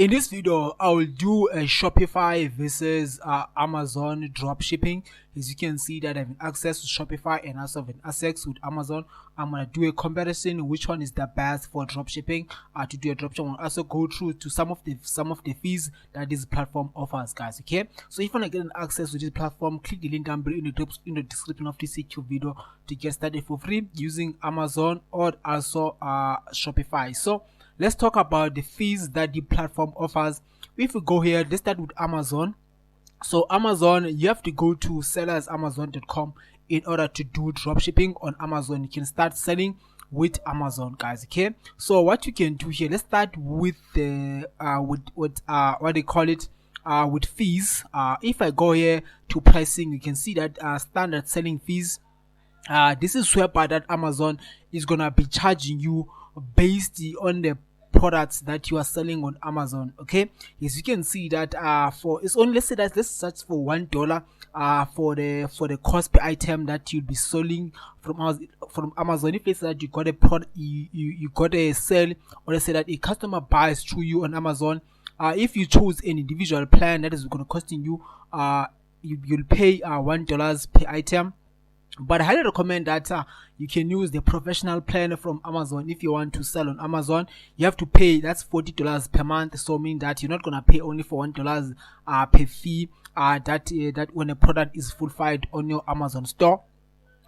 In this video, I will do a Shopify versus Amazon dropshipping. As you can see that I have access to Shopify and also have access with Amazon. I'm gonna do a comparison which one is the best for dropshipping. To do a dropshipping, I'll also go through to some of the fees that this platform offers, guys. Okay, so if you wanna get an access to this platform, click the link down below in the description of this YouTube video to get started for free using Amazon or also Shopify. So let's talk about the fees that the platform offers. If we go here, let's start with Amazon. So Amazon, you have to go to sellersamazon.com in order to do dropshipping on Amazon. You can start selling with Amazon, guys. Okay, so what you can do here, let's start with the what they call it, with fees. If I go here to pricing, you can see that standard selling fees, this is whereby that Amazon is gonna be charging you based on the products that you are selling on Amazon. Okay, as you can see that for it's only, let's say that let's search for $1 for the cost per item that you'll be selling from Amazon. If it's that you got a product, you got a sale, or let's say that a customer buys through you on Amazon, if you choose an individual plan, that is going to costing you you'll pay $1 per item. But I highly recommend that you can use the professional plan from Amazon. If you want to sell on Amazon, you have to pay, that's $40 per month. So mean that you're not gonna pay only for $1 per fee that when a product is fulfilled on your Amazon store.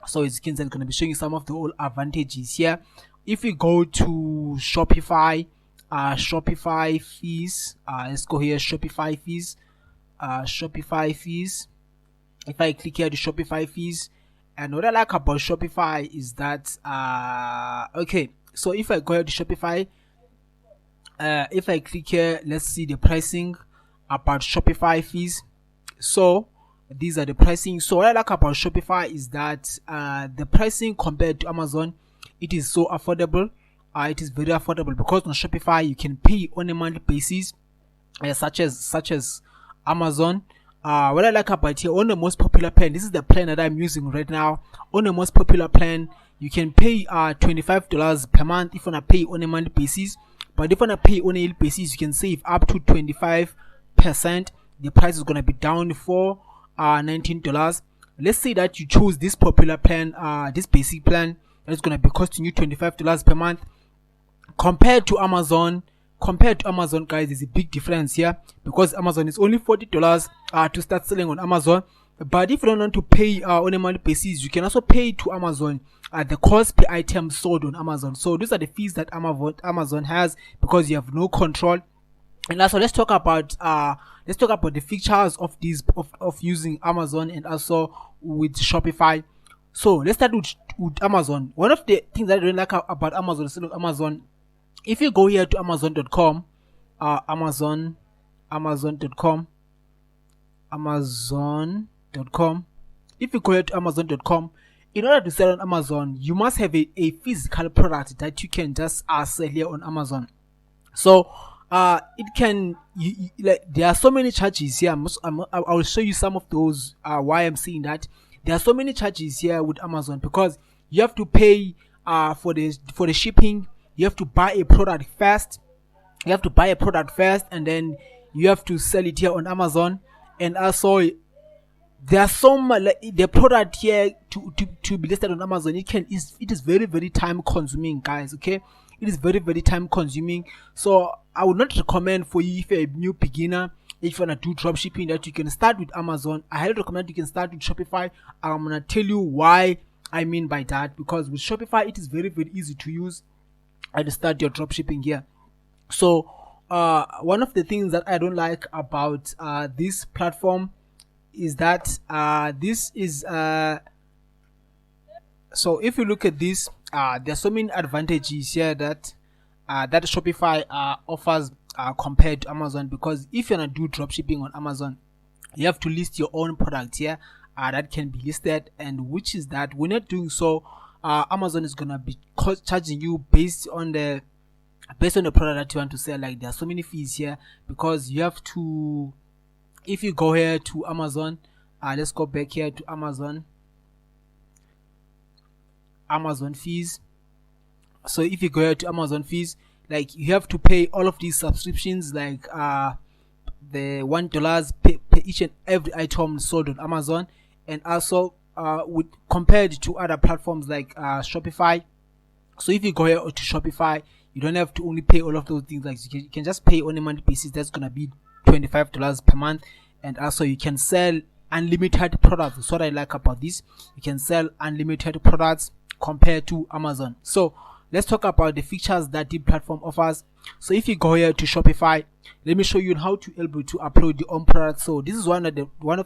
So as you can see, I'm gonna be showing you some of the old advantages here. If you go to Shopify, Shopify fees, let's go here, Shopify fees, Shopify fees. If I click here, the Shopify fees. And what I like about Shopify is that okay, so if I go to Shopify, if I click here, let's see the pricing about Shopify fees. So these are the pricing. So what I like about Shopify is that the pricing compared to Amazon, it is so affordable. It is very affordable because on Shopify you can pay on a monthly basis, such as Amazon. What I like about here, on the most popular plan, this is the plan that I'm using right now. On the most popular plan, you can pay $25 per month if you wanna pay on a monthly basis. But if you wanna pay on a yearly basis, you can save up to 25%. The price is gonna be down for $19. Let's say that you choose this popular plan, this basic plan, that is gonna be costing you $25 per month. Compared to Amazon, guys, there's a big difference here because Amazon is only $40 to start selling on Amazon. But if you don't want to pay on a monthly basis, you can also pay to Amazon the cost per item sold on Amazon. So these are the fees that Amazon has because you have no control. And also let's talk about the features of these of using Amazon and also with Shopify. So let's start with Amazon. One of the things that I don't like about Amazon is Amazon. If you go here to Amazon.com, Amazon.com, if you go here to Amazon.com, in order to sell on Amazon, you must have a physical product that you can just sell here on Amazon. So it can, like, there are so many charges here. I will show you some of those, why I'm saying that. There are so many charges here with Amazon because you have to pay for the shipping. You have to buy a product first. And then you have to sell it here on Amazon. And also, there are some the product here to be listed on Amazon. It is very, very time consuming, guys. Okay, it is very, very time consuming. So I would not recommend for you, if you're a new beginner, if you wanna do dropshipping, that you can start with Amazon. I highly recommend you can start with Shopify. I'm gonna tell you why I mean by that, because with Shopify it is very, very easy to use and start your dropshipping here. So one of the things that I don't like about this platform is that this is so if you look at this, there's so many advantages here that that Shopify offers compared to Amazon. Because if you're gonna do dropshipping on Amazon, you have to list your own product here that can be listed, and which is that when you're doing so, Amazon is gonna be charging you based on the product that you want to sell. Like, there are so many fees here because you have to, if you go here to Amazon, let's go back here to Amazon fees. So if you go here to Amazon fees, like you have to pay all of these subscriptions, like the $1 per each and every item sold on Amazon. And also with compared to other platforms like Shopify. So if you go here to Shopify, you don't have to only pay all of those things. Like you can just pay on a monthly basis. That's gonna be $25 per month. And also you can sell unlimited products. That's what I like about this. You can sell unlimited products compared to Amazon. So let's talk about the features that the platform offers. So if you go here to Shopify, let me show you how to able to upload your own product. So this is one of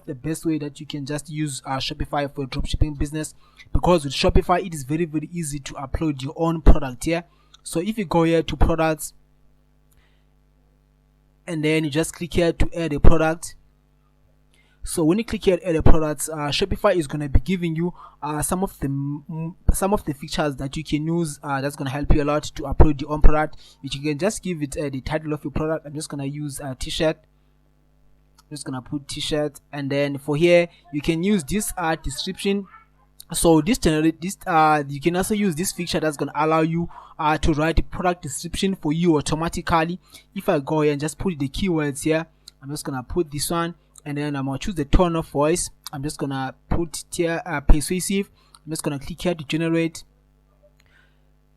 the best way that you can just use Shopify for your dropshipping business, because with Shopify it is very easy to upload your own product here. So if you go here to products, and then you just click here to add a product. So when you click here add a products, Shopify is going to be giving you some of the features that you can use. That's going to help you a lot to upload your own product. Which you can just give it the title of your product. I'm just going to use a t-shirt. I'm just going to put t-shirt, and then for here you can use this description. So you can also use this feature that's going to allow you to write a product description for you automatically. If I go here and just put the keywords here, I'm just going to put this one. And then I'm going to choose the tone of voice. I'm just going to put here persuasive. I'm just going to click here to generate.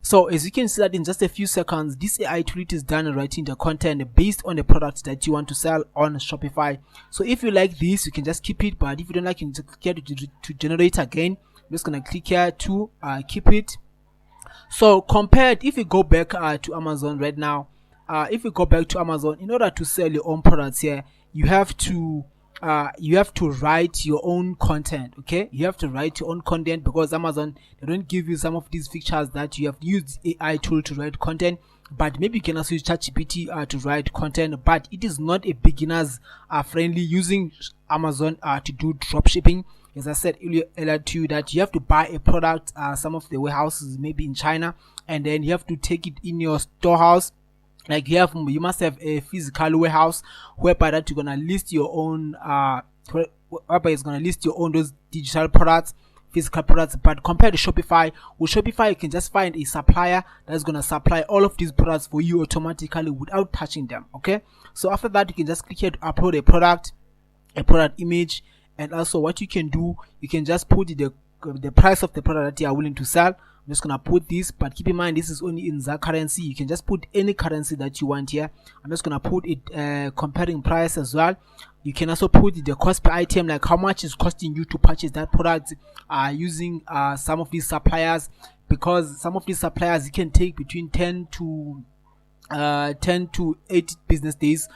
So as you can see that in just a few seconds, this AI tool is done writing the content based on the product that you want to sell on Shopify. So if you like this, you can just keep it. But if you don't like it, you can click here to generate again. I'm just going to click here to keep it. So compared, if you go back to Amazon right now, if you go back to Amazon, in order to sell your own products here, you have to write your own content. Okay, you have to write your own content, because Amazon, they don't give you some of these features that you have to use AI tool to write content. But maybe you can also use ChatGPT to write content, but it is not a beginners friendly using Amazon to do dropshipping. As I said earlier to you, that you have to buy a product some of the warehouses maybe in China, and then you have to take it in your storehouse. Like you must have a physical warehouse whereby that you're gonna list your own whereby it's gonna list your own those digital products, physical products. But compared to Shopify, with Shopify you can just find a supplier that's gonna supply all of these products for you automatically without touching them. Okay, so after that you can just click here to upload a product image. And also what you can do, you can just put the price of the product that you are willing to sell. I'm just gonna put this, but keep in mind this is only in that currency. You can just put any currency that you want here. I'm just gonna put it comparing price as well. You can also put the cost per item, like how much is costing you to purchase that product using some of these suppliers, because some of these suppliers you can take between 10 to 8 business days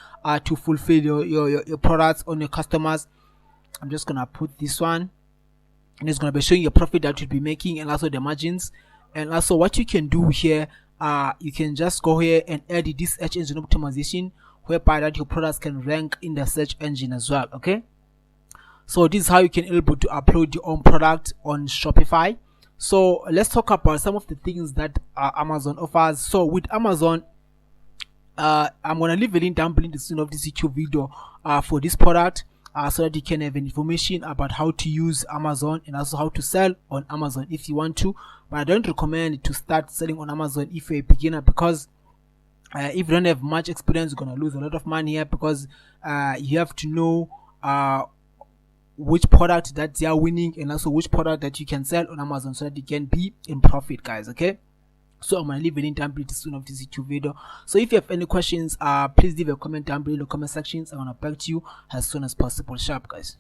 to fulfill your products on your customers. I'm just gonna put this one, and it's gonna be showing your profit that you'll be making, and also the margins. And also what you can do here, you can just go here and add this search engine optimization, whereby that your products can rank in the search engine as well. Okay, so this is how you can able to upload your own product on Shopify. So let's talk about some of the things that Amazon offers. So with Amazon, I'm gonna leave a link down below in the description of this YouTube video for this product, so that you can have information about how to use Amazon and also how to sell on Amazon if you want to. But I don't recommend to start selling on Amazon if you're a beginner, because if you don't have much experience, you're gonna lose a lot of money here, because you have to know which product that they are winning, and also which product that you can sell on Amazon, so that you can be in profit, guys. Okay, so I'm gonna leave a link down below soon of this YouTube video. So if you have any questions, please leave a comment down below in the comment sections. I'm gonna back to you as soon as possible. Sharp, guys.